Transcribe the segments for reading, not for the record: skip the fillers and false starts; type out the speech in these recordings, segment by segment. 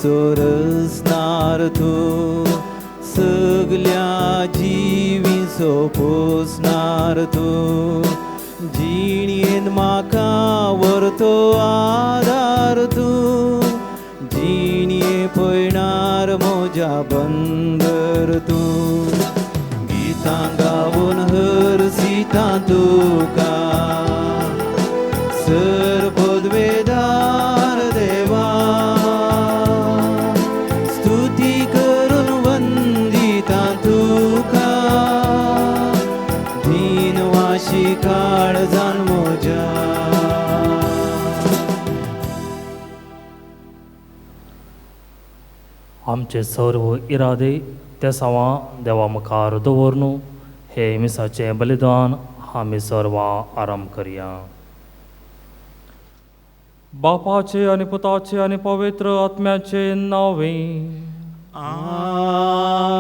सोरसनार तूं सगल्या जिवीचो पोसनार तूं जिणयेन म्हाका व्हरतो आदार तूं जिणये पळयणार म्हज्या बंदर तूं गितां गावून हरसिता तुका सर पदवेदार देवा स्तुती करून वंदिता तुका दीनवाशी काळजान म्हज्या आमचे सर्व इरादे ते सवा देवा मुखार दवरून हे मिसाचें बलिदान आमी सर्व आराम करया. बापाचे आनी पुताचे आनी पवित्र आत्म्याचे नावे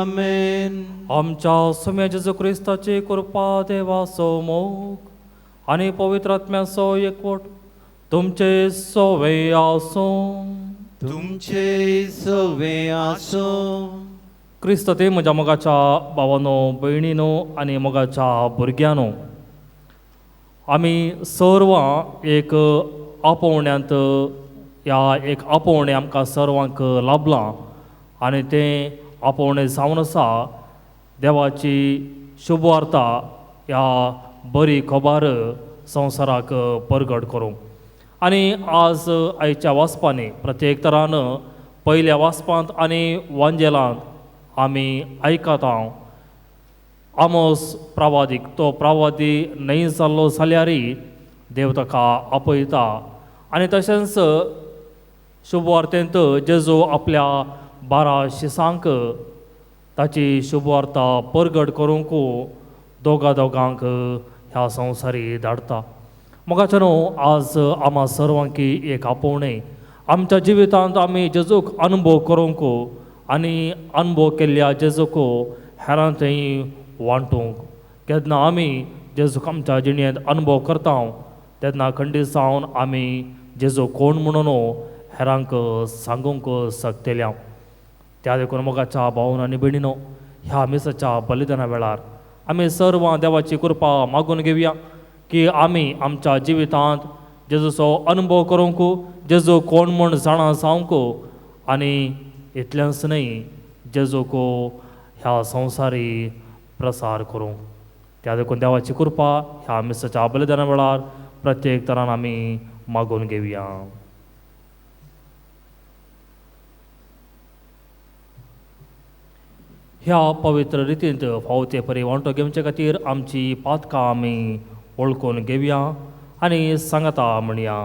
आमेन. आमच्या सुम्या जेजू क्रिस्ताची कृपा देवाचो मोग आनी पवित्र आत्म्याचो एकवट तुमचे सोवे आसूं. तुमचे सवे आसूं. क्रिस्त ते म्हज्या मोगाच्या भावानो भयणीनो आनी मोगाच्या भुरग्यानो आमी सर्वां एक आपोवण्यांत ह्या एक आपोवणें आमकां सर्वांक लाभलां आनी तें आपोवणें जावन आसा देवाची शुभ वार्ता ह्या बरी खबर संवसाराक परगट करूंक. आनी आज आयच्या वाचपांनी प्रत्येक तरान पयल्या वाचपांत आनी वांजेलांत आमी आयकता आमोस प्रवादीक तो प्रवादी न्हय जाल्लो जाल्यारय देव ताका आपयता आनी तशेंच शुभ वार्तेंत जेजू आपल्या 12 शिसांक ताची शुभ वार्ता परगट करूंक दोगांक ह्या संवसारी धाडटा. मोगाचे न्हू आज आम्हा सर्वांकी एक आपोवणें आमच्या जिवितांत आमी जेजूक अनुभव करूंक आनी अनुभव केल्ल्या जेजूक हेरांतय वांटूंक. केन्ना आमी जेजूक आमच्या जिणेंत अनुभव करता तेन्ना खंडीत जावन आमी जेजू कोण म्हणून हेरांक सांगूंक शकतल्या. त्या देखून मोगाच्या भावन आनी भयणीनो ह्या मिसाच्या बलिदाना वेळार आमी सर्वां देवाची कृपा मागून घेवया की आमी आमच्या जिवितांत जेजूचो अनुभव करूंक जेजू कोण म्हूण जाणा जावंक आनी इतलेंच न्हय जेजूक ह्या संवसारी प्रसार करूंक. त्या देखून देवाची कृपा ह्या मिसाच्या बलिदाना वेळार प्रत्येक तरान आमी मागून घेवया. ह्या पवित्र रितींत फावते परी वांटो घेवचे खातीर आमची पातकां आमी वळखून घेवया आनी सांगता म्हणया.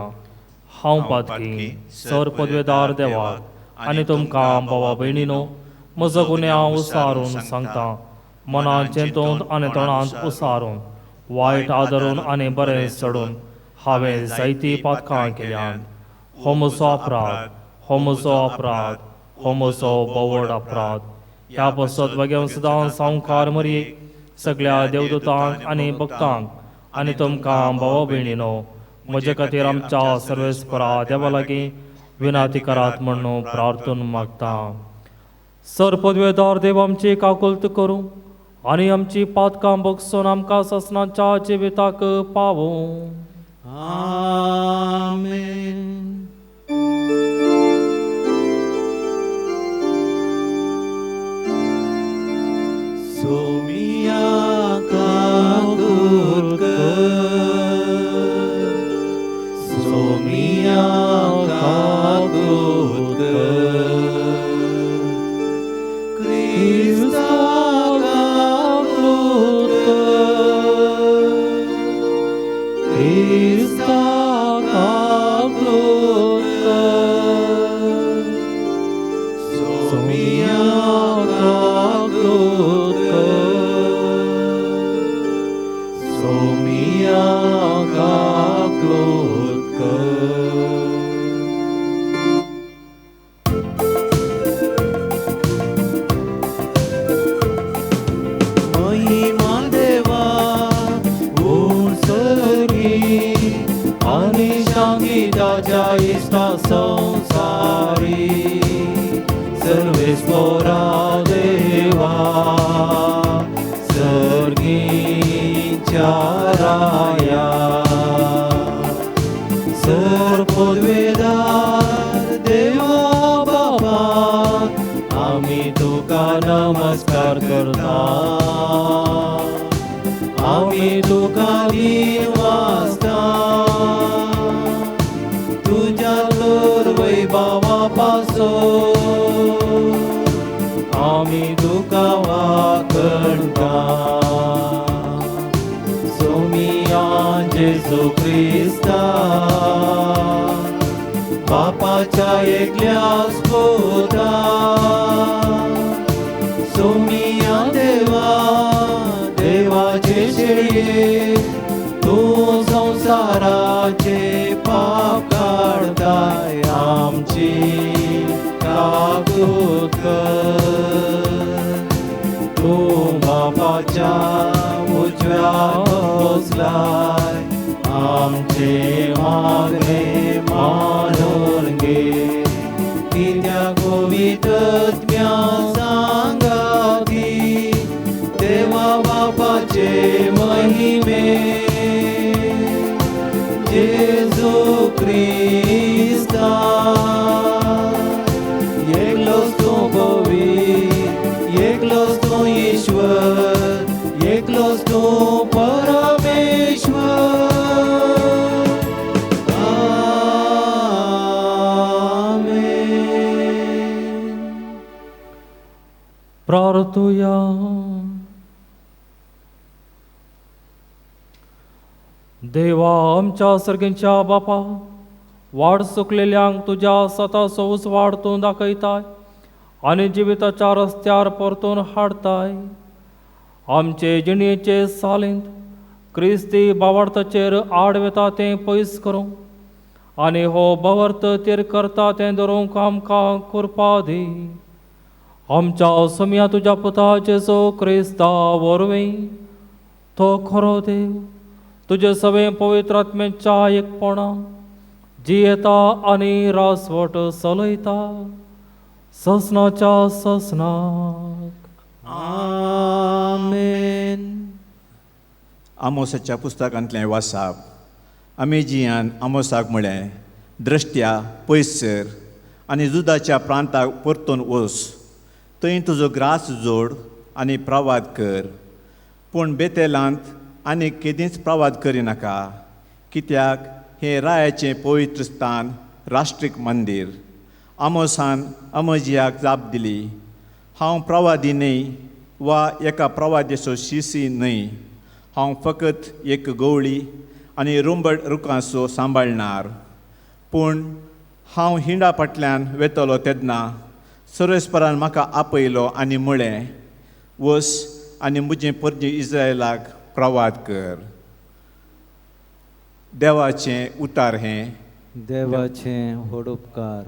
हांव पातकी सर पदवेदार देवाक आनी तुमकां भावा भयणीनो म्हजो गुन्हे हांव उसारून सांगता. मनांत चिंतून आनी तोंडांत उसारून वायट आदरून आनी बरें चडून हांवें जायतीं पातकां केल्यात. हो म्हजो अपराध, हो म्हजो अपराध, हो म्हजो बोवड अपराध. ह्या पासत वगेवन सदां संवकार मरये सगळ्या देवदूतांक आनी भक्तांक आनी तुमकां भावा भयणीनो म्हजे खातीर आमच्या सर्वेस्परा देवा लागीं विनाती करात म्हणून प्रार्थून मागता. सर पदवेदार देव आमची काकुलत करूं आनी आमची पातकां बगसून आमकां ससनाच्या जिविताक पावूं. आमेन. सोमिया काकुलत सोमिया काकुलत क्रिस्ता काकुलत क्रिस्ता काकुलत सोमिया काकुलत सोमिया काकुलत. महिमा देवा उर्सरी आनी शांती ताच्या इष्टा संसारी सर्वेस्परा देवा सर्गीच्या राया सर्वोद्वेदार देवा बाबा आम्ही तुका नमस्कार करता आम्ही तुका दिन वाजता तुझ्या लोर वैभवा पासून आम्ही तुका वाकणता सोमिया जेजू ख्रिस्ता बापाच्या एकल्या स्फोटा सोमिया देवा देवाचे शेळये तू संसाराचे पाप काढताय आमची काकूत कर तू बापाच्या उजव्या बसलाय आमचे मागणे मानून घे कित्याक पवित्रत्म्या सांगाती देवा बापाचे महिमे जेजू ख्रिस्ता एकलोच तू पवित्र एकलोच तू ईश्वर एकलोच तू परमेश्वर आमेन. प्रार्थूया. देवा आमच्या सर्गींच्या बापा वाड चुकलेल्यांक तुझ्या सता सोऊस वाडतून दाखयताय आनी जिविताच्या रस्त्यार परतून हाडताय आमचे जिणेचे सालींत क्रिस्ती भावार्थाचेर आडवेता तें पयस करूं आनी हो भावार्थ तेर करता तें धरूंक आमकां कृपा दी आमच्या सोम्या तुज्या पुता जेजू क्रिस्ता वरवीं तो खरो देव तुझे सवे पवित्र आत्म्याच्या एकपणा जी येता आनी रासवट चलयता ससनाच्या ससनाक आमेन. आमोसाच्या पुस्तकांतलें वाचप अमेजियान आमोसाक म्हळें द्रश्ट्या पयसर आनी जुदाच्या प्रांताक परतून वच थंय तुजो ग्रास जोड आनी प्रवाद कर पूण बेतेलांत आनी केदींच प्रवाद करिनाका कित्याक हें रायाचें पवित्र स्थान राष्ट्रीक मंदीर आमोसान अमजियाक जाप दिली हांव प्रवादी न्हय वा एका प्रवाद्याचो शिशी न्हय हांव फकत एक गवळी आनी रुंबड रुखांचो सांबाळणार पूण हांव हिंडा फाटल्यान वेतलो तेन्ना सर्वेस्परान म्हाका आपयलो आनी म्हळें वस आनी म्हजें परजें इस्रायलाक प्रवाद कर देवाचें उतार हें देवाचें व्हड उपकार.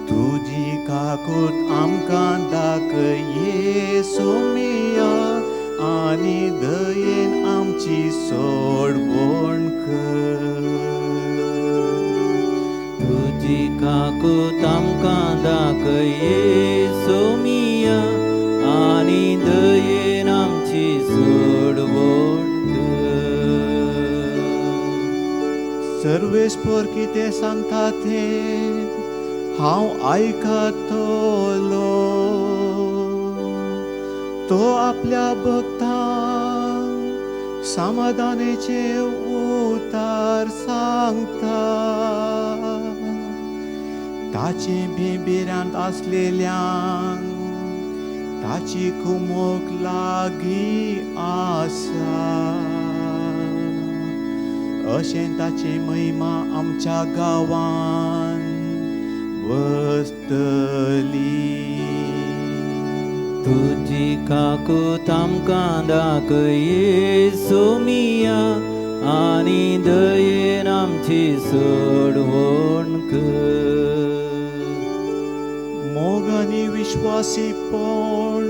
तुजी काकूत आमकां दाखये सोमिया आनी दयेन आमची सोडवण कर तुजी काकूत आमकां दाखये सोमिया आनी दयेन आमची सोडवण कर. सर्वेस्पर कितें सांगता तें हांव आयकतलो तो आपल्या भक्तांक समाधानाचे उतार सांगता ताचे बेबेऱ्यांत आसलेल्यांक ताची कुमोक लागीं आसा अशें ताची महिमा आमच्या गांवांत वस्तली. तुजी काकूत आमकां दाखये सोमिया आनी दयेन आमची सोडवण कर. मोग आनी विश्वासीपण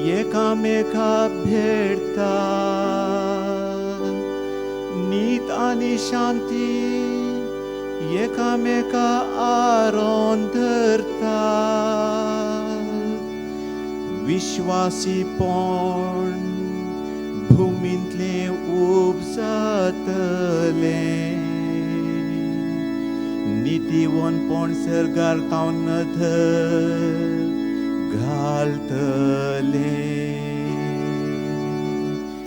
एकामेका भेटता नीत आनी शांती एकामेका आरोन धरता विश्वासीपण भूमींतले उपजातले नितीवनपण सर्गार तावन नदर घालतले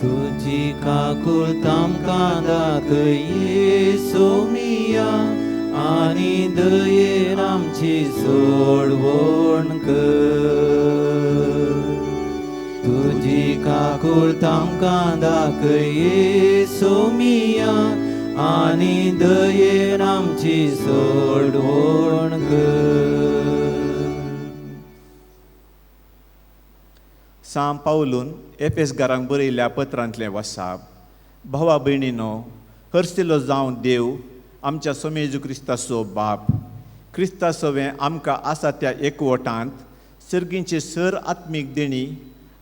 तुझी काकूळ तामकां दाखय सोमिया आनी दयेन आमची सोडवण कर तुझी काकूळ तामकां दाखय सोमिया आनी दयेन आमची सोडवण कर. सांब पावलून एफेसकारांक बरयल्ल्या पत्रांतलें वसाप. भावा भयणीनो, हरसिलो जावं देव आमच्या स्वामी येशू क्रिस्ताचो बाप क्रिस्ता सवें आमकां आसा त्या एकवटांत सर्गींचे सर आत्मीक देणी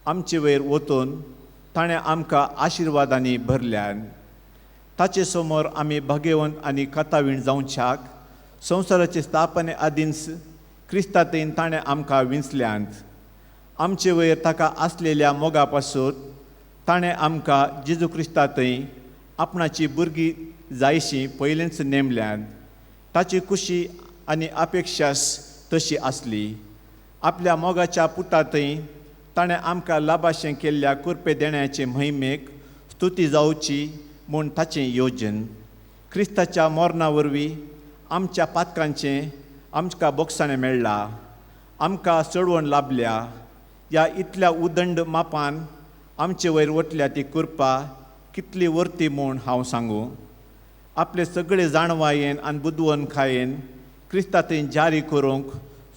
आमचे वयर वतून ताणें आमकां आशिर्वादांनी भरल्यान. ताचे समोर आमी भाग्यवंत आनी कथावीण जावच्याक संवसाराचे स्थापने आदींच क्रिस्तांतयन ताणें आमकां विंचल्यांत. आमचे वयर ताका आसलेल्या मोगा पासून ताणें आमकां जेजू क्रिस्तांतय आपणाची भुरगीं जायशीं पयलींच नेमल्यांत. ताची खुशी आनी अपेक्षा तशी आसली. आपल्या मोगाच्या पुतांतय ताणें आमकां लाभाशें केल्ल्या कुरपे देण्याचे महिमेक स्तुती जावची म्हूण ताचें येवजन. क्रिस्ताच्या मरणा वरवीं आमच्या पातकांचें आमकां बोगसाणें मेळ्ळां. आमकां चडवण लाभल्या. ह्या इतल्या उदंड मापान आमचे वयर वटल्या ती कृपा कितली वर्ती म्हूण हांव सांगू. आपले सगळे जाणवायेन आनी बुदवणखायेन क्रिस्तांतय जारी करूंक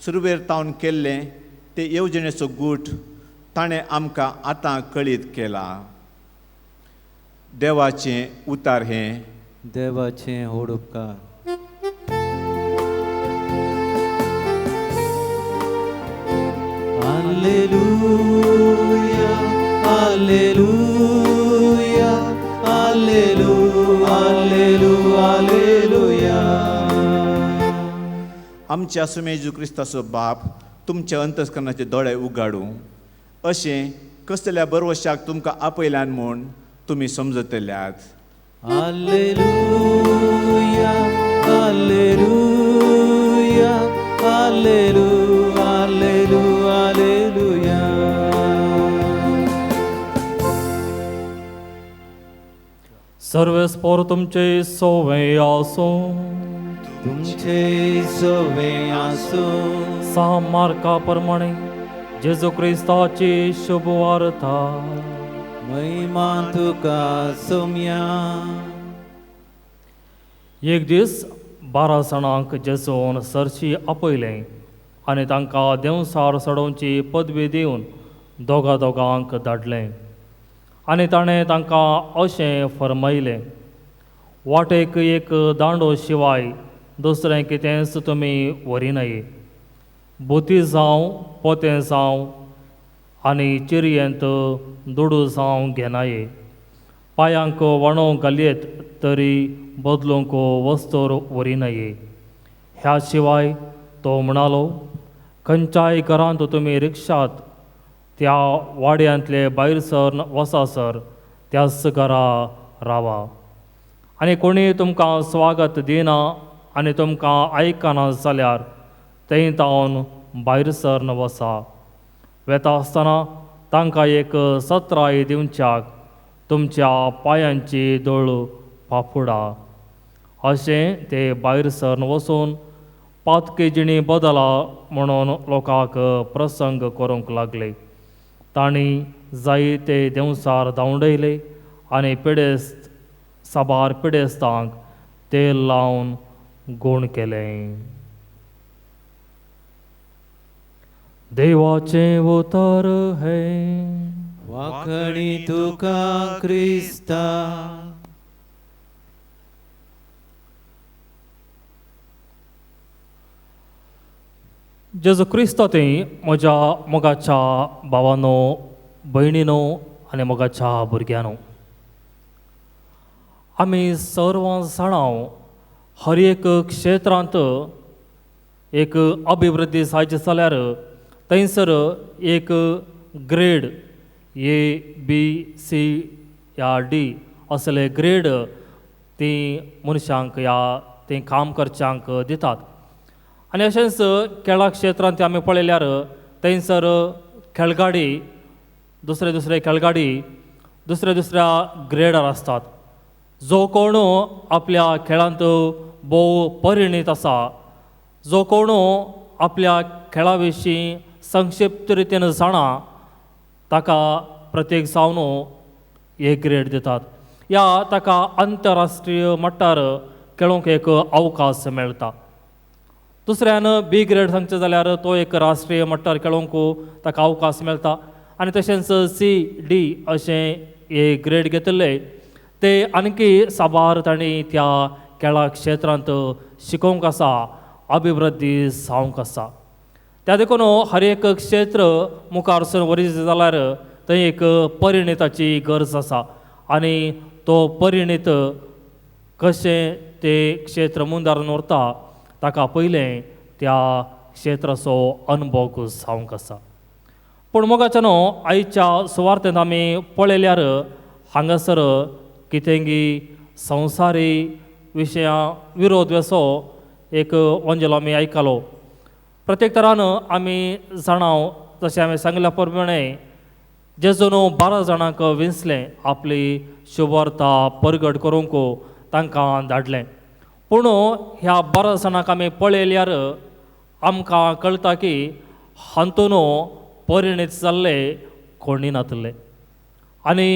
सुरवेर तावन केल्लें ते येवजणेचो गूट ताणें आमकां आतां कळीत केला. देवाचें उतार हें. देवाचें व्हड उपकार. Alleluia, Alleluia, Alleluia, Alleluia, Alleluia. आमच्या स्वामी येशू क्रिस्ताचो बाप तुमच्या अंतस्करणाचे दोळे उगाडूं अशें कसल्या बरवशाक तुमकां आपयल्यान म्हूण तुमी समजतल्यात. Alleluia, Alleluia, Alleluia, Alleluia, Alleluia. सर्वेस्पोर तुमचे सोवे आसूं. तुमचे सवे आसूं. सामार्का प्रमाणे जेजू क्रिस्ताची शुभ वार्ता. महिमा तुका सोम्या. एक दीस 12 जाणांक जेजून सरशी आपयलें आनी तांकां देंवसार चडोवची पदवी दिवन दोगांक धाडलें. आनी ताणें तांकां अशें फर्मायलें, वाटेक एक दांडो शिवाय दुसरें कितेंच तुमी व्हरिनाये. बोती जावं पोतें जावं आनी चिरयेंत दुडू जावं घेनाये. पांयांक वणो घालयत तरी बदलूंक वस्तूर व्हरिनाये. ह्या शिवाय तो म्हणालो, खंयच्याय घरांत तुमी रिक्षात त्या वाड्यांतले भायर सर वसासर त्याच घरा रावा. आनी कोणी तुमकां स्वागत दिना आनी तुमकां आयकना जाल्यार थंय तावन भायर सरन वसा. वेता आसतना तांकां एक सत्राय दिवच्याक तुमच्या पांयांची दोळ पापुडा. अशें ते भायर सरन वचून पातकी जिणी बदला म्हणून लोकांक प्रसंग करूंक लागले. तांणी जायते देंवसार धांवडयले आनी साबार पिडेस्तांक तेल लावन गूण केलें. देवाचें उतर हें. वाखणी तुका क्रिस्ता. जेजू क्रिस्त ती म्हज्या मोगाच्या भावानो भयणीनो आनी मोगाच्या भुरग्यांनो, आमी सर्व जाणां हर एक क्षेत्रांत एक अभिवृद्धी जायची जाल्यार थंयसर एक ग्रेड A, B, C या D असले ग्रेड ती मनशांक या ते काम करच्यांक दितात. आनी अशेंच खेळा क्षेत्रांत आमी पळयल्यार थंयसर खेळगाडी दुसरे खेळगाडी दुसऱ्या ग्रेडार आसतात. जो कोण आपल्या खेळांत भोव परिणीत आसा, जो कोण आपल्या खेळा विशीं संक्षिप्त रितीन जाणा, ताका प्रत्येक जावन एक ग्रेड दितात. या ताका आंतरराष्ट्रीय मट्टार खेळूंक एक अवकाश मेळटा. दुसऱ्यान B ग्रेड सांगचें जाल्यार तो एक राष्ट्रीय मट्टार खेळूंक ताका अवकाश मेळटा. आनी तशेंच C, D अशें एक ग्रेड घेतिल्ले ते आनीकी साबार तांणी त्या खेळा क्षेत्रांत शिकोवंक आसा, अभिवृद्धी जावंक आसा. त्या देखून हर एक क्षेत्र मुखार वचून वरिश्ट जाल्यार थंय एक परिणिताची गरज आसा. आनी तो परिणीत कशें ते क्षेत्र मुंदारून व्हरता ताका पयलें त्या क्षेत्राचो अनुभव जावंक आसा. पूण मोगाच्यानो आयच्या सुवार्थेंत आमी पळयल्यार हांगासर कितेंगी संवसारी विशयां विरोध वेसो एक वंजलो आमी आयकलो. प्रत्येक तरान आमी जाणां जशें हांवें सांगल्या प्रमाणे जेजून 12 जाणांक विंचलें, आपली शुभवार्ता परगट करूंक तांकां धाडलें. पूण ह्या 12 जाणांक आमी पळयल्यार आमकां कळटा की हातून परिणीत जाल्ले कोणी नातले. आनी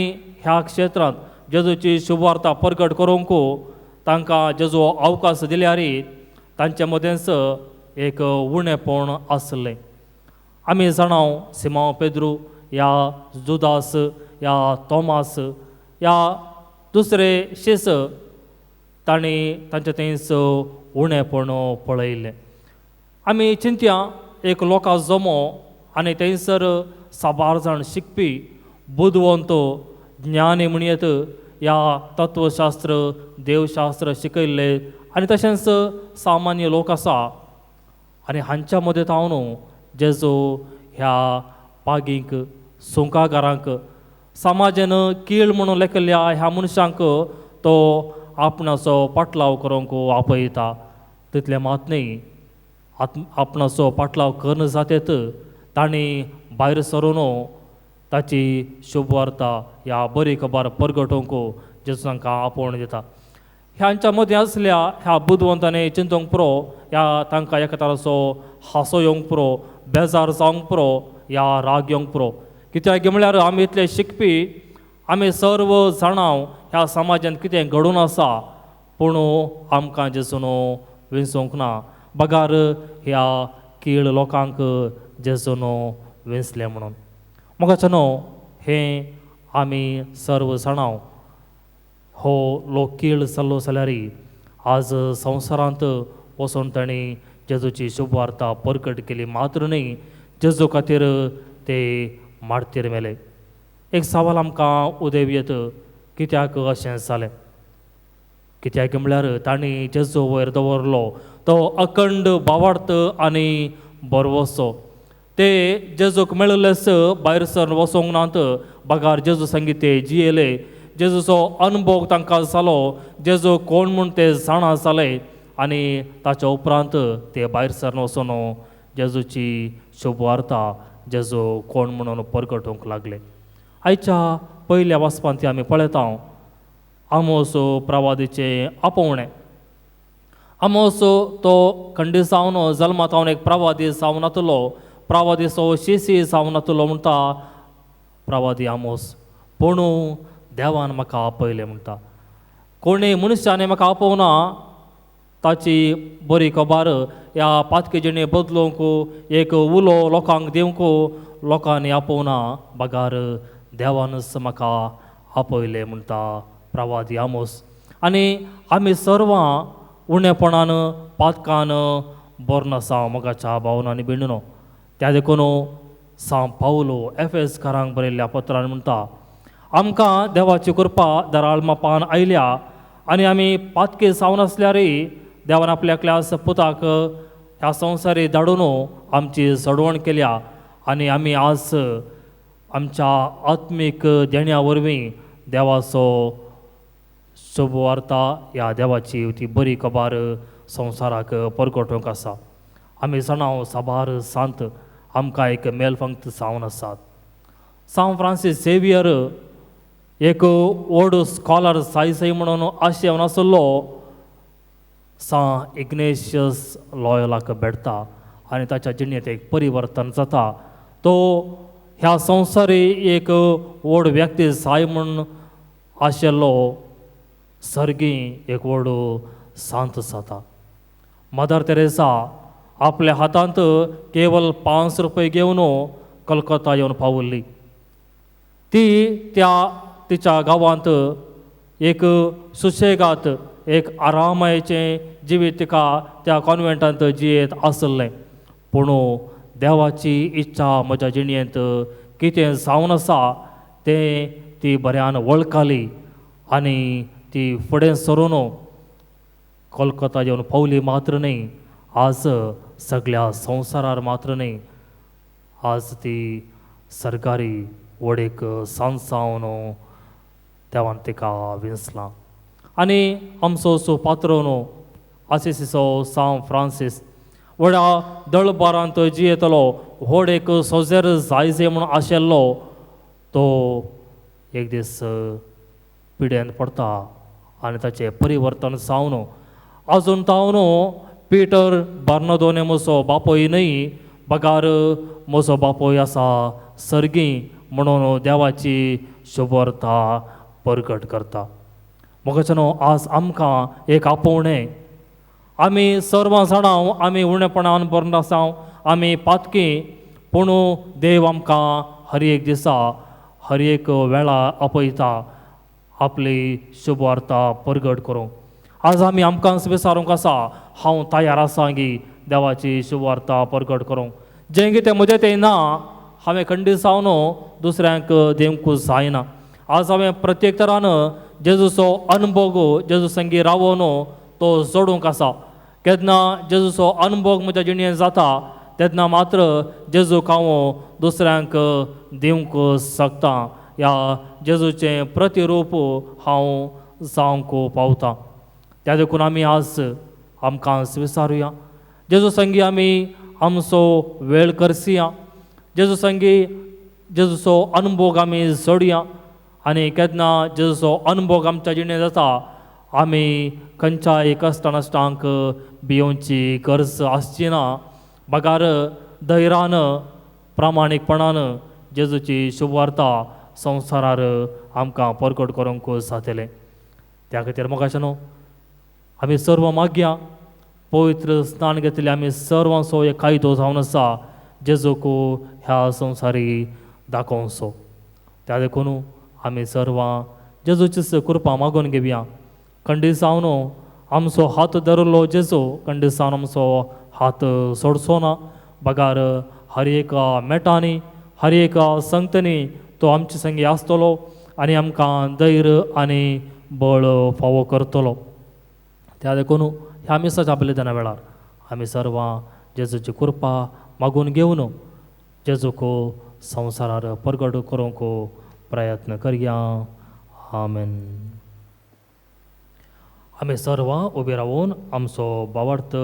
ह्या क्षेत्रांत जेजूची शुभवार्ता परगट करूंक तांकां जेजू अवकाश दिल्यारी तांचे मदेंच एक उणेपण आसलें. आमी जाणां सिमोन पेद्रू या जुदास या तोमास या दुसरे शिस तांणी तांचे थंयच उणेपण पळयलें. आमी चिंतया एक लोकां जमो आनी थंयसर साबार जाण शिकपी बुदवंत ज्ञानी म्हणयत या तत्वशास्त्र देवशास्त्र शिकयल्ले आनी तशेंच सामान्य लोक आसा. आनी हांच्या मदें हांव जेजू ह्या पागींक सुंकागारांक समाजान कीळ म्हणून लेखिल्ल्या ह्या मनशांक तो आपणाचो पाटलाव करूंक आपयता. तितले मात न्ही, आपणाचो पाटलाव करना जातेत तांणी भायर सरून ताची शुभवार्ता ह्या बरी खबर परगटोवंक जेजू तांकां आपोवण दिता. ह्यांच्या मदीं आसल्या ह्या बुदवंतांनी चिंतूंक पुरो, ह्या तांकां एका तराचो हांसो येवंक पुरो, बेजार जावंक पुरो, या राग येवंक पुरो. कित्याक म्हळ्यार आमी इतले शिकपी, आमी सर्व जाणां ह्या समाजांत कितें घडून आसा, पूण आमकां जेजून विंचूंक ना. बगार ह्या कीळ लोकांक जेजून विंचलें म्हणून. मोगाच्यानो हें आमी सर्व जाणां हो लोक कीळ जाल्लो जाल्यार आज संवसारांत वचून तांणी जेजूची शुभवार्ता परगट केली. मात्र न्ही, जेजू खातीर ते मारतीर मेले. एक सवाल आमकां उदेव येत, कित्याक अशें जालें? कित्याक म्हळ्यार तांणी जेजू वयर दवरलो तो अखंड भावार्थ आनी बरवसो. ते जेजूक मेळिल्लेच भायर सर वचोंक नात. बगार जेजू संगीते जियेले, जेजूचो अनुभव तांकां जालो, जेजू कोण म्हूण ते जाणा जाले आनी ताच्या उपरांत ते भायर सर वचून जेजूची शुभवार्ता जेजू कोण म्हणून परगटोवंक लागले. आयच्या पयल्या वाचपांत आमी पळयता आमोस प्रवादीचें आपोवणें. आमोस तो खंडीत जावन जल्मांत जावन एक प्रवादी जावन नातलो. प्रवादीचो शिशी जावन नातलो म्हणटा प्रवादी आमोस. पूण देवान म्हाका आपयलें म्हणटा. कोणी मनशांनी म्हाका आपोवना, ताची बरी खबर ह्या पातकी जिणे बदलूंक एक उलो लोकांक दिवंक लोकांनी आपोवना. बगार देवानच म्हाका आपयलें म्हणटा प्रवादी आमोस. आनी आमी सर्वां उणेपणान पातकान बरो आसा मोगाच्या भावना आनी भयणीनो. त्या देखून सांव पावलो एफेसकारांक बरयल्ल्या पत्रान म्हणटा, आमकां देवाची कृपा दराळ मापान आयल्या आनी आमी पातके सावन आसल्यारय देवान आपल्याकल्या पुताक ह्या संवसारी धाडून आमची सडवण केल्या आनी आमी आज आमच्या आत्मीक देण्या वरवीं देवाचो शुभ वार्ता ह्या देवाची ती बरी खबर संवसाराक परगटोवंक आसा. आमी जाणाव साबार सांत आमकां एक मेलफंक्त सावन आसात. सांव फ्रांसीस झेवियर एक व्हड स्कॉलर साई म्हणून आशेवन आसलो सांव इग्नेशियस लॉयलाक भेटता आनी ताच्या जिणेंत एक परिवर्तन जाता. तो ह्या संवसारी एक व्हड व्यक्ती साय म्हणून आशिल्लो सर्गी एक व्हड सांत जाता. मदर तेरेसा आपल्या हातांत केवळ 5 रुपये घेवन कलकत्ता येवन पावल्ली. ती तिच्या गांवांत एक सुशेगात एक आरामायेचें जिवीत तिका त्या कॉन्वेंटांत जियेत आसलें. पूण देवाची इच्छा म्हज्या जिणेंत कितें जावन आसा तें ती बऱ्यान वळखली आनी ती फुडें सरून कोलकाता येवन पावली मात्र न्ही, आज सगळ्या संवसारार मात्र न्ही, आज ती सरकारी वडेक सांसावन देवान तिका विंसलां. आनी आमचो सुपात्रोन आसिसीचो सांव फ्रांसीस व्हडा दळबारांत जियेतलो व्हड एक सोजेर जायजे म्हूण आशिल्लो तो एक दीस पिड्यान पडटा आनी ताचें परिवर्तन जावन आजून तावन पिटर बार्नदोने म्हजो बापोय न्ही, बगार म्हजो बापोय आसा सर्गी म्हणून देवाची शुभवार्ता परगट करता. मोगाचनो आज आमकां एक आपोवणें. आमी सर्व जाणां आमी उणेपणान बरो आसाव, आमी पातकी, पूण देव आमकां हर एक दिसा हर एक वेळा आपयता आपली शुभवार्ता परगट करूंक. आज आमी आमकां विचारूंक आसा, हांव तयार आसा गी देवाची शुभवार्ता परगट करूंक. जें कितें म्हजें तें ना हांवें खंडीत जावन दुसऱ्यांक दिवंक जायना. आज हांवें प्रत्येक तरान जेजूचो अनुभव जेजू संगी रावोन तो जोडूंक आसा. केन्ना जेजूचो अनुभव म्हज्या जिणेंत जाता तेन्ना मात्र जेजूक हांव दुसऱ्यांक दिवंक शकता. ह्या जेजूचें प्रतिरूप हांव जावंक पावता. त्या देखून आमी आज आमकां विचारुया, जेजू संगी आमी आमचो वेळ करसिया, जेजू संगी जेजूचो अनुभव आमी जोडया. आनी केन्ना जेजूचो अनुभव आमच्या जिणेंत जाता आमी खंयच्याय कश्ट नश्टांक भियोवची गरज आसची ना. बगार धैर्यान प्रामाणीकपणान जेजूची शुभवार्ता संवसारार आमकां परगट करूंक जातलें. त्या खातीर मोगाचनो आमी सर्व मागया, पवित्र स्नान घेतले आमी सर्वांचो एक कायदो जावन आसा जेजूक ह्या संवसारी दाखोवचो. त्या देखून आमी सर्वां जेजूची कृपा मागून घेवया. खंडीत जावन आमचो हात धरलो जेजू खंडीत जावन आमचो हात सोडचो ना. बगार हर एका मेटांनी हर एका संगतींनी तो आमचे संगी आसतलो आनी आमकां धैर्य आनी बळ फावो करतलो. त्या देखून ह्या मिसाच्या बलिदाना वेळार आमी सर्वां जेजूची कृपा मागून घेवन जेजूक संवसारार परगट करूंक प्रयत्न करया. आमेन. आमी सर्वां उबे रावून आमचो भावार्थ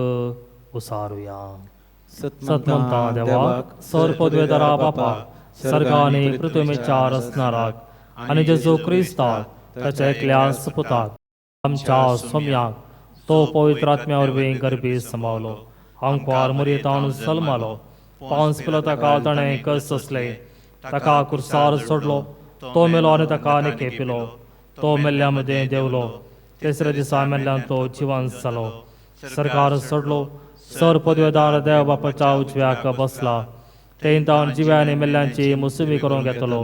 उसारुया. सतमंता देवाक सर पदवेदारा बापा सर्गा आनी पृथ्वीच्या रचणाराक आनी जेजू क्रिस्ताक ताच्या एकल्या सुपुताक आमच्या सोम्याक तो पवित्र आत्म्या वरवीं गर्भी सांबाळलो, आमकां मरियेतान सलमालो, पांच पिलो ताका ताणें कस असले, ताका कुर्सार सोडलो, तो मेलो आनी ताका निखे पिलो, तो मेल्ल्या मदें देवलो, तिसऱ्या दिसा मेल्ल्यान तो जिवंत जालो, सरकार सोडलो, सर पदवेदार देव बापाच्या उजव्याक बसला, तें तावन जिव्या आनी मेल्ल्यांची मुसुबी करूंक येतलो.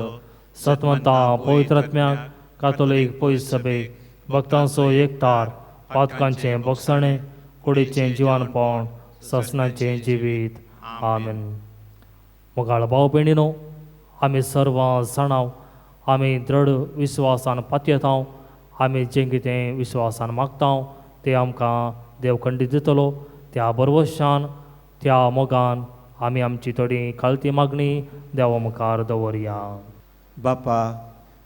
सतमंता पवित्र आत्म्याक कातोलीक पयस सभेक भक्तांचो एकतार पातकांचें बोगसणें कुडीचें जिवानपण ससनाचें जिवीत आमेन. मोगाळ भाव भयणीनो, आमी सर्व जाणाव आमी दृढ विश्वासान पातयेतांव. आमी जें कितें विश्वासान मागतांव तें आमकां देव खंडीत दितलो. त्या बरवशान त्या मोगान आमी आमची थोडी खालती मागणी देवा मुखार दवरया. बापा,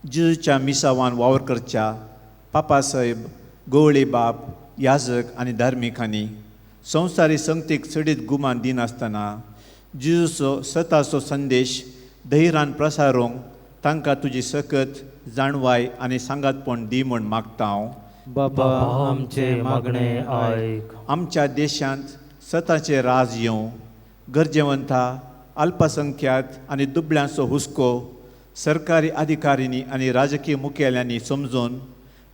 जेजूच्या मिसावान वावर करच्या पापा साहेब, गवळी बाप, याजक आनी धार्मिकांनी संवसारी संगतीक चडीत गुमान दिनासतना जेजूचो स्वताचो संदेश धैर्यान प्रसारूंक तांकां तुजी सकत जाणवाय आनी सांगातपण दी म्हूण मागता हांव. बाबा आमचे मागणे आयक. आमच्या देशांत स्वताचें राज येवं, गरजेवंतां, अल्पसंख्याक आनी दुबळ्यांचो हुस्को सरकारी अधिकाऱ्यांनी आनी राजकीय मुखेल्यांनी समजून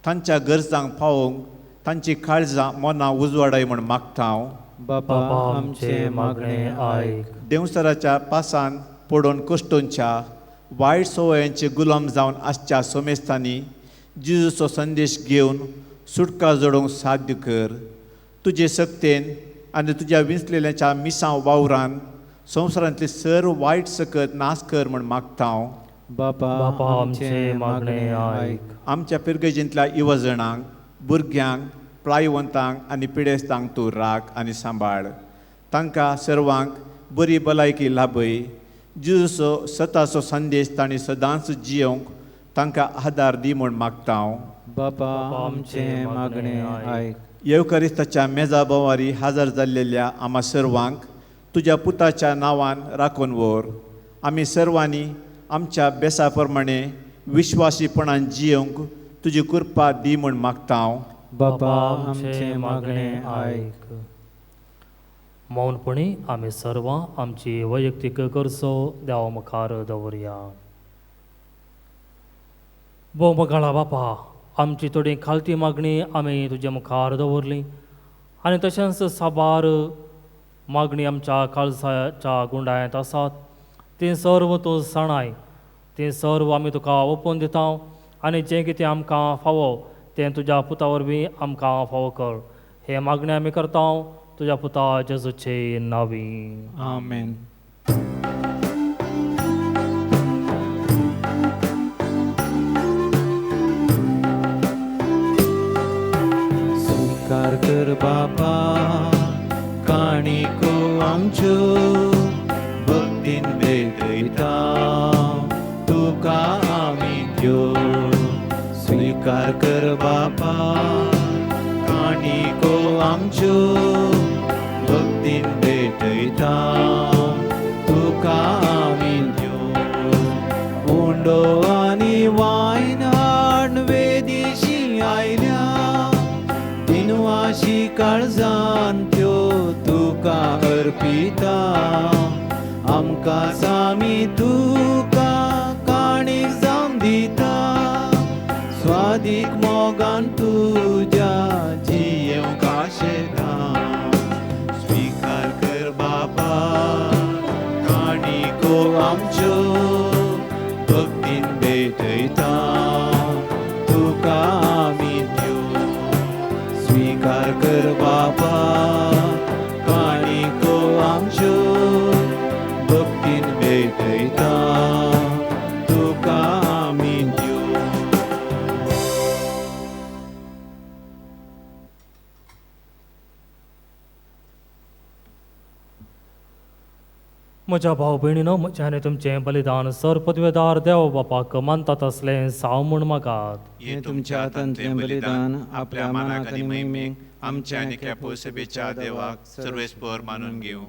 तांच्या गरजांक पावोवंक तांची काळजां मनां उजवाडाय म्हूण मागता हांव. बाबा आमचे मागणे आयक. देवसराच्या पासान पडून कश्टोवच्या वायट सवयांचे गुलाम जावन आसच्या सोमेस्तांनी जेजूचो संदेश घेवन सुटका जोडूंक साध्य कर. तुजे सक्तेन आनी तुज्या विंचलेल्याच्या मिसांव वावरान संवसारांतली सर्व वायट सकत नाश कर म्हूण मागता हांव. बाबा आमचे मागणे आयक. आमच्या पिरगेजींतल्या युवजणांक, भुरग्यांक, प्रायवंतांक आनी पिडेस्तांक तूं राख आनी सांबाळ. तांकां सर्वांक बरी भलायकी लाभय. जेजूचो स्वताचो संदेश तांणी सदांच जियोंक तांकां आदार दी म्हूण मागता हांव. बाबा आमचे मागणे आयक. येवकारिस्ताच्या मेजा बोवारी हाजर जाल्लेल्या आम्हा सर्वांक तुज्या पुताच्या नांवान राखून व्हर. आमी सर्वांनी आमच्या बेसा प्रमाणे विश्वासीपणान जियोंक तुजी कृपा दी म्हूण मागता हांव. बाबा आमचे मागणे आयक. मौनपणी आमी सर्व आमची वैयक्तीक गरजो देवा मुखार दवरया. मोगाळा बापा, आमची थोडी खालती मागणी आमी तुज्या मुखार दवरली आनी तशेंच साबार मागणी आमच्या काळजाच्या गुंडायांत आसात. ती सर्व तूं जाणाय. ती सर्व आमी तुका ओपून दिता आनी जें कितें आमकां फावो तें तुज्या पुता वरवीं आमकां फावो कर. हे मागणी आमी करता तुज्या पुता जेजूचे नांवी. आमेन. स्वीकार कर बाबा काणिको आमच्यो भक्तीन भेटयता तुका आमी त्यो. स्वीकार कर बाबा काणिको आमच्यो भक्तीन भेटयता तुका आमी त्यो. उंडो आनी वायन हाड वेदिशी आयल्या दिनवाशी काळजान त्यो तुका अर्पिता. आमकां सामी तुका काणीक जावन दिता. स्वादीक मोगान तुज्या जियेवंक आशेता. स्वीकार कर बाबा काणिको आमच्यो भक्तीन भेटयता तुका आमी त्यो. स्वीकार कर बाबा काणिको आमच्यो भक्तीन भेटयता तुका आमी त्यो. म्हज्या भाव भयणीनो, म्हज्याने तुमचें बलिदान सर पदवेदार देव बापाक मानतात असलें साव म्हूण मागात. हे तुमच्या हातांतलें बलिदान आपल्या मनाक आनी महिमेक आमच्या आनी केपें सभेच्या देवाक सर्वेस्पर मानून घेवं.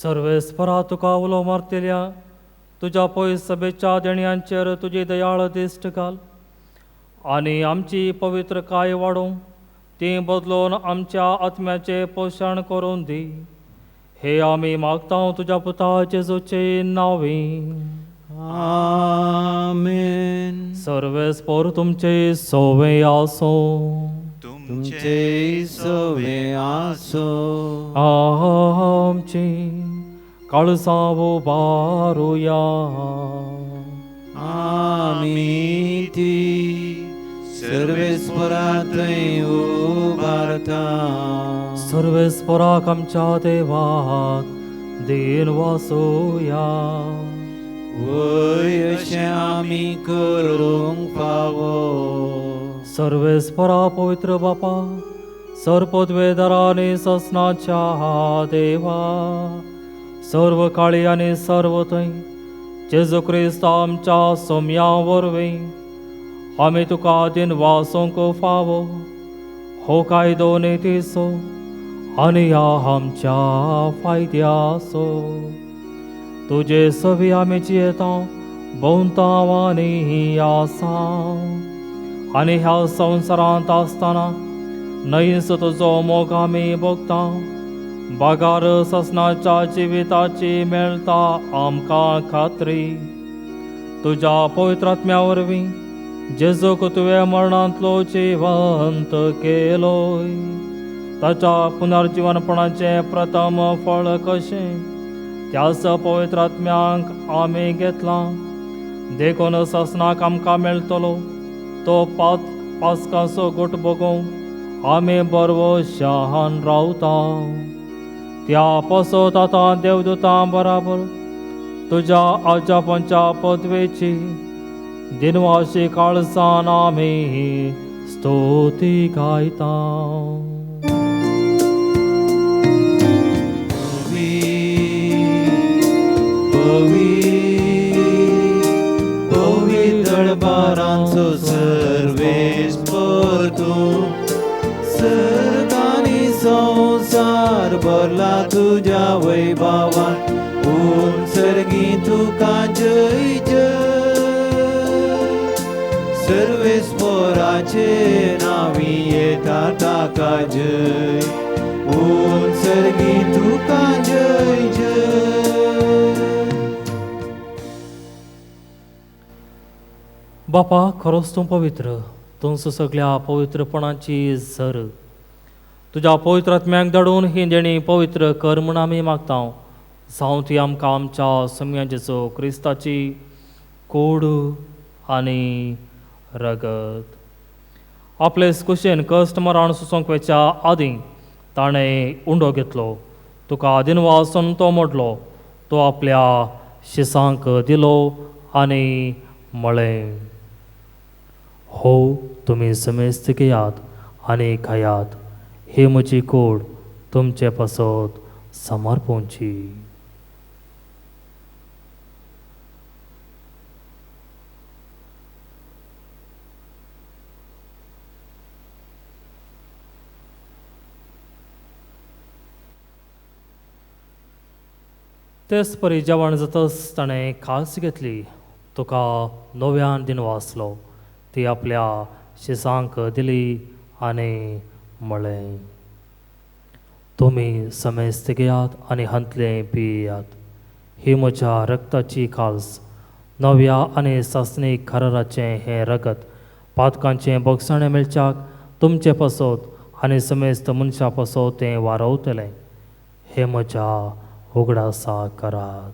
सर्वेस्परा तुका उलो मारतल्या तुज्या पयस सभेच्या देणयांचेर तुजी दयाळ दिश्ट घाल आनी आमची पवित्र काय वाडोवं ती बदलून आमच्या आत्म्याचे पोशण करून दी. हे आमी मागता तुज्या पुता जेजूचे नांवी. आमेन. सर्वेस्पर तुमचे सोवे आसो. तुमचे सोवे आसो. आमची काळजां उबारुया. आमी ती सर्वेस्परा थंय उबारता. सर्वेस्पराक आमच्या देवाक देन वासोया. वय अशें आमी करूंक फावो. सर्वेस्परा पवित्र बापा, सर्वपदवेदारा आनी ससनाच्या देवा, सर्व काळी आनी सर्व थंय जेजू क्रिस्त आमच्या सोम्या वरवीं आमी तुका दिन वासोंक फावो. हो कायदो नेतीसो आनी ह्या आमच्या फायद्याचो. तुजे सवी आमी जियेता भोंवतांव आनी आसा. आनी ह्या संवसारांत आसतना नैस तुजो मोग आमी भोगता. बागार ससनाच्या जिविताची मेळटा आमकां खात्री. तुज्या पवित्र आत्म्या वरवीं जेजूक तुवें मरणांतलो जिवंत केलोय. ताच्या पुनर्जीवनपणाचें प्रथम फळ कशें त्याच पवित्र आत्म्यांक आमी घेतलां. देखून ससनाक आमकां मेळटलो तो पास्काचो गोट भोगोवंक आमी बरवशान रावता. त्या पासत आतां देवदूतां बराबर तुज्या आजापांच्या पदवेची दिनवाशी काळजान आमी स्तोती गायता. दळबारांचो सर्वेस्पर तूं. सर्ग आनी संवसार भरला तुज्या वैभवान. सर्गी तुका जय जय. सर्वेस्पराचे नावी येता ताका जय. सर्गी तुका जय जय. बापा, खरोच तूं पवित्र. तूं सगळ्या पवित्रपणाची झर. तुज्या पवित्र आत्म्याक धाडून ही देणी पवित्र कर म्हूण आमी मागता. जावं ती आमकां आमच्या सम्या जेजू क्रिस्ताची कूड आनी रगत. आपले कुशेन कश्ट मरण सुसोंक वेच्या आदीं ताणें उंडो घेतलो. तुका दिनवासून तो मोडलो. तो आपल्या शिसांक दिलो आनी म्हळें, हो तुमी समेस्त घेयात आनी खायात. ही म्हजी कूड तुमचे पासत समर्पोवची. तेच परी जेवण जातच ताणें खास घेतली. तुका नव्यान दिन वाचलो. ती आपल्या शिसांक दिली आनी म्हळें, तुमी समेस्त घेयात आनी हंतले पियात. ही म्हज्या रक्ताची काल्स, नव्या आनी सासणीक खराराचें हें रगत पातकांचें बोगसाणें मेळच्याक तुमचे पासत आनी समेस्त मनशा पासत तें वारवतलें. हे म्हज्या उगडासा करात.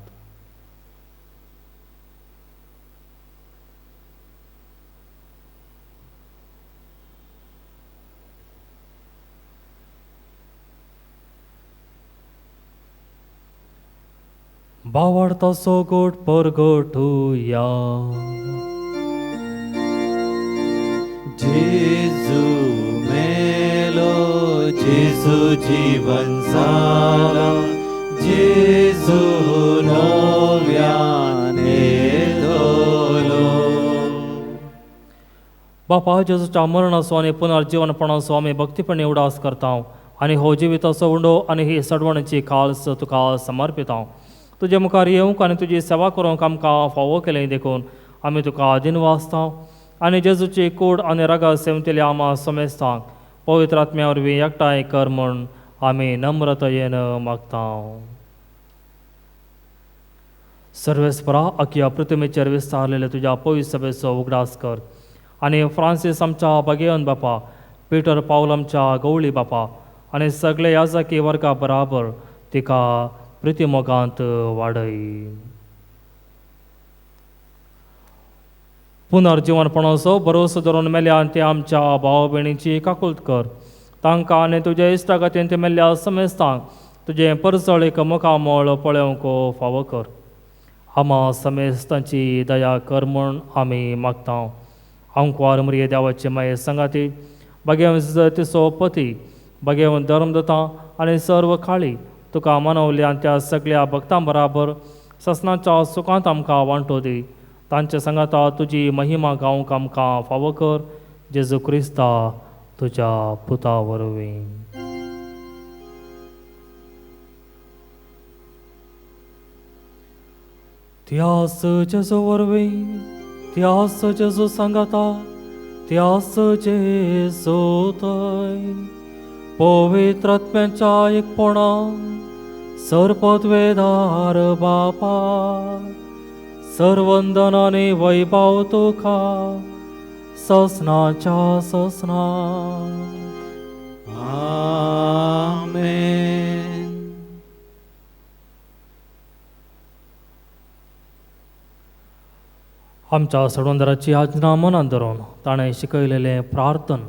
बावडतासो गोट परगटुया. जेजू मेलो, जेजू जीवन जाला. जेजू नव्यान येतलो. बापा, जेजूच्या मरणाचो आनी पुनर्जीवनपणाचो आमी भक्तीपणी उडास करता आनी हो जिविताचो उंडो आनी ही सडवणीची काल्स तुका समर्पिता. तुजे मुखार येवंक आनी तुजी सेवा करूंक आमकां फावो केलें देखून आमी तुका दिन वाचता आनी जेजूची कूड आनी रगत सेवतली आमा समेस्तांक पवित्र आत्म्या वरवीं एकठांय कर म्हूण आमी नम्रतायेन मागता. सर्वेस्परा अख्या पृथ्वीचेर विस्तारलेले तुज्या पवित्र सभेचो उगडास कर आनी फ्रांसीस आमच्या भगियन बापा, पिटर पावल आमच्या गवळी बापा आनी सगळे याजकी वर्गा बराबर तिका प्रितीमोगांत वाडय. पुनर्जीवनपणाचो भरोसो धरून मेल्यान ते आमच्या भाव भयणीची काकुळट कर. तांकां आनी तुज्या इश्टागतीन ते मेल्ल्या समेस्तांक तुजें परसळीक मुखामळ पळोवंक फावो कर. आमा समेस्तांची दया कर म्हूण आमी मागता. आमकां मरिये देवाचे माये संगाती भगेवन तिचो पती भगेवन धर्मदता आनी सर्व खाळी तुका मनवल्यान त्या सगळ्या भक्तां बराबर ससनाच्या सुखांत आमकां वांटो दी. तांच्या संगाता तुजी महिमा गावंक आमकां फावो कर. जेजू क्रिस्ता तुज्या पुता वरवीं. त्यास जेजू वरवीं त्यास जेजू संगाता त्यास जेजू थंय पवित्र आत्म्याच्या एकपणान सर्पद्वेदार बापा सर्वंदन आनी वैभव तुका ससनाच्या ससना. आमेन. आमच्या सडवंदराची आज्ञा मनात धरून ताणें शिकयलेलें प्रार्थन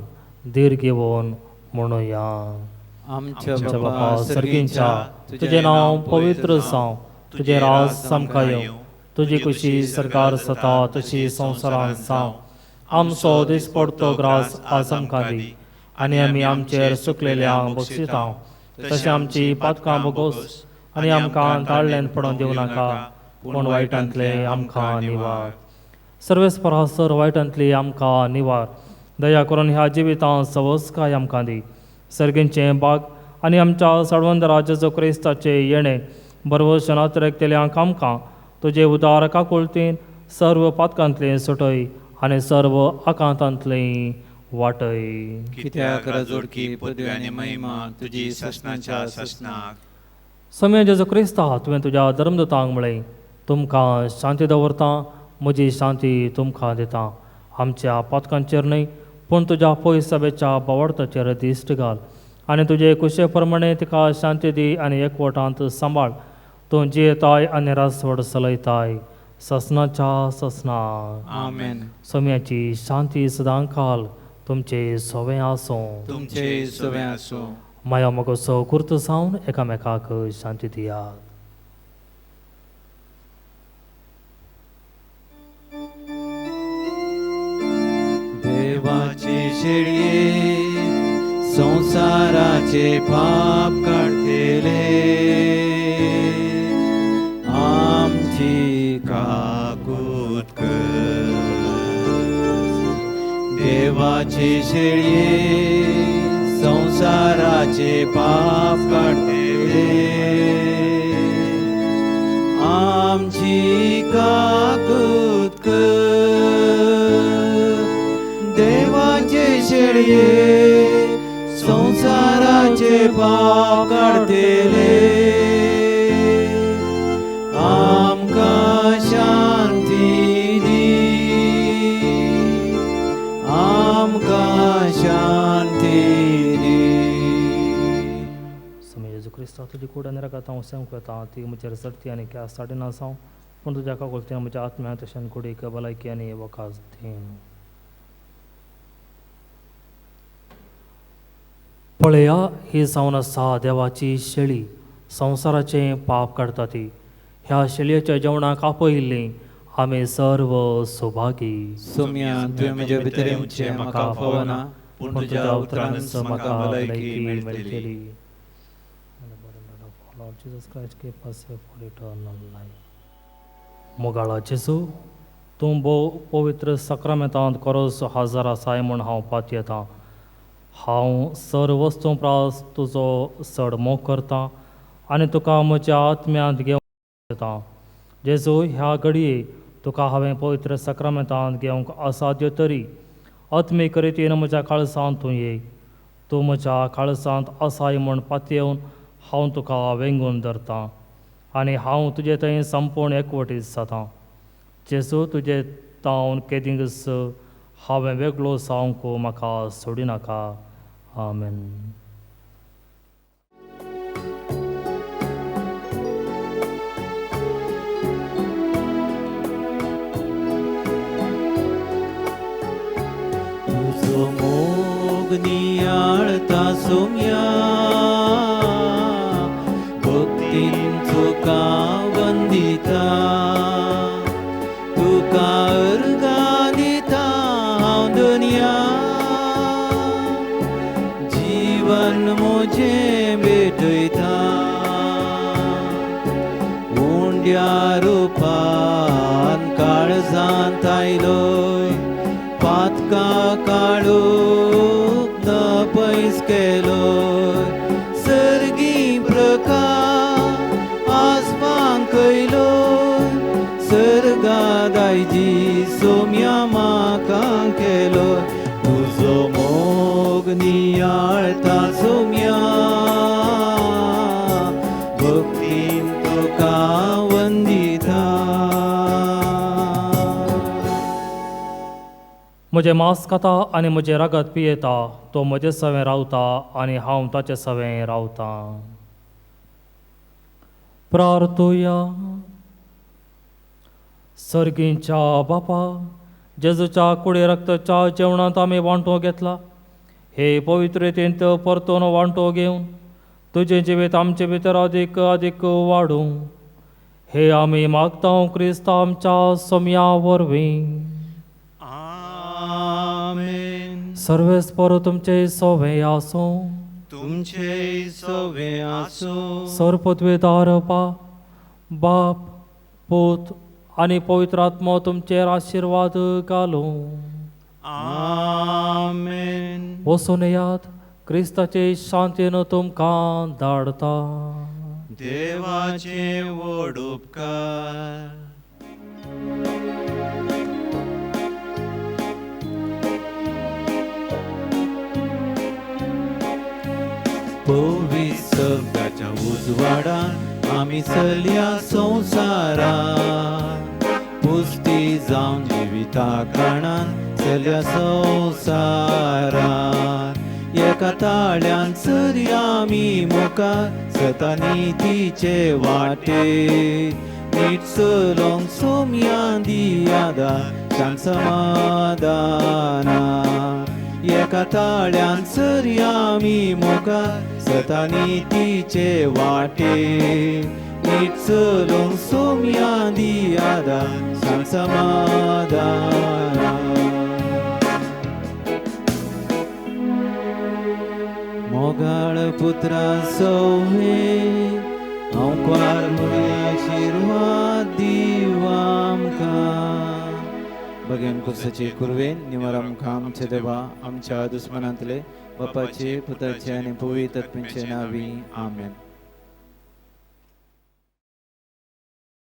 धीर घेवन म्हणुया. आमच्या बापा बापा सर्गींच्या तुझें नांव पवित्र जावं. तुजें राज सामका येवं. तुजी कुशी सरकार जाता तशी संवसारांत जावं. आमचो दिसपडतो ग्रास आज आमकां दी आनी आमी आमचेर चुकलेल्यांक बक्षितां. तशें आमची पातकां बोगोस आनी आमकां ताळ्ळेंत पडोवन दिवं नाका पूण वायटांतले आमकां निवार. सर्वेस्परासर वायटांतली आमकां निवार. दया करून ह्या जिवितांत सवस्काय आमकां दी. सर्गींचें बाग आनी आमच्या सडवंदरा जेजू क्रिस्ताचे येणे बरवशनात रेखतल्यांक आमकां तुजे उदार काकुळटीन सर्व पातकांतलें सुटय आनी सर्व आकांतांतलें वाटय. कित्याक जोडकी पदवी आनी महिमा तुजी ससनाच्या ससनाक. समय जेजू क्रिस्ता तुवें तुज्या धर्मदूतांक म्हळें तुमकां शांती दवरता म्हजी शांती तुमकां दिता. आमच्या पातकांचेर न्हय पूण तुज्या पयस सभेच्या बावडताचेर दिश्ट घाल आनी तुजे कुशे प्रमाणे तिका शांती दी आनी एकवटांत सांबाळ. तूं जियेताय आनी रासवड चलयताय ससनाच्या ससना. आमेन. सोम्याची शांती सदां काल तुमचे सोवें आसूं. तुमचे सवे आसूं. माया मोगोचो कुर्त जावन एकामेकाक शांती दियात. देवाचे शेळये संसाराचे पाप काढतेले आमची काकूत कर. देवाचे शेळये संसाराचे पाप काढतेले आमची काकूत कर. देवाचे शेळये संसाराचे पाप काढतेले आमकां शांती दी. आमकां शांती दी. समय जेजू क्रिस्ता तुजी कूड आनी रगतां सेंक येता ती म्हजेर सर्ती आनी क्यास साडी नासांव पूण तुज्या काकुळटीन म्हज्या आत्म्या तशें कुडीक भलायकी आनी वकास दी. पळया ही जावन आसा देवाची शेळी संवसाराचें पाप काडटा ती. ह्या शेळयेच्या जेवणाक आपयिल्लीं आमी सर्व सौभागी. सोम्या तुवें म्हजे भितर येवचें म्हाका फावना पूण तुज्या उतरांच म्हाका भलायकी मेळटली. मोगाळा जेजू तूं भोव पवित्र सक्रामेंतांत खरोच हाजर आसाय म्हूण हांव पात येतां. हांव सर्व वस्तू प्रास तुजो चड मोग करतां आनी तुका म्हज्या आत्म्यांत घेवंक येता. जेजू ह्या घडये तुका हांवें पवित्र सक्रामेंतांत घेवंक असाध्य तरी आत्मीक रितीन म्हज्या काळजांत तूं ये. तूं म्हज्या काळजांत आसाय म्हूण पातयेवन हांव तुका वेंगून धरतां आनी हांव तुजे थंय संपूर्ण एकवटीत जातां. जेजू तुजे तावन केदींगस हांवें वेगळो जावंक म्हाका सोडिनाका. आमेन. नियाळता सोम्या भक्तीन तुका वंदिता तुका अर्गा दिता हांव दुनिया जीवन म्हजें भेटयता उंड्या रुपान काळजांत आयलोय पातका काळोख न पयस केलोय सर्गी प्रकाश आसमान कयलोय सर्गात आयजी सोम्या म्हाका केलोय तुजो मोग नियाळता सोम्या भक्तीन तुका वंदिता म्हजें मांस खाता आनी म्हजें रगत पियेता तो म्हजे सवें रावता आनी हांव ताचे सवें रावता. प्रार्थुया. सर्गींच्या बापा जेजूच्या कुडी रक्ताच्या जेवणांत आमी वांटो घेतला हे पवित्रतेंत परतून वांटो घेवन तुजें जिवीत आमचे भितर अदीक अदीक वाडूं हे आमी मागता क्रिस्त आमच्या सोम्या वरवीं. आमेन. सर्वेस्पर तुमचे सोवें आसूं तुमचे सोवे आसूं सर्पद्वेदार बाप पूत आनी पवित्र आत्मो तुमचेर आशिर्वाद घालूं. आमेन. वचून येयात क्रिस्ताचे शांतीन तुमकां धाडता. देवाचे व्हड उपकार. पवित्र सगाच्या उजवाडान आमी चलया संवसारान पुस्ती जावन जिविता कारणान चलया संवसारान एका ताळ्यान चलया आमी मुखार सतानितीचे वाटे नीट चलोंक सोम्यान दियादा शांत समाधाना एका ताळ्यान चलया आमी मुखार सतानितीचे वाटे नीट चलोंक सोम्यान दियादा शांत समाधाना. मोगाळ पुत्रा सोवे हांव क्वार मुळे आशिर्वाद दिवा आमकां भगवान कुर्साचे कुरवेन निवार आमकां आमचे देवा आमच्या दुस्मनांतले बापाचे पुताचे आनी पवित्र आत्म्याचे नांवी आमेन.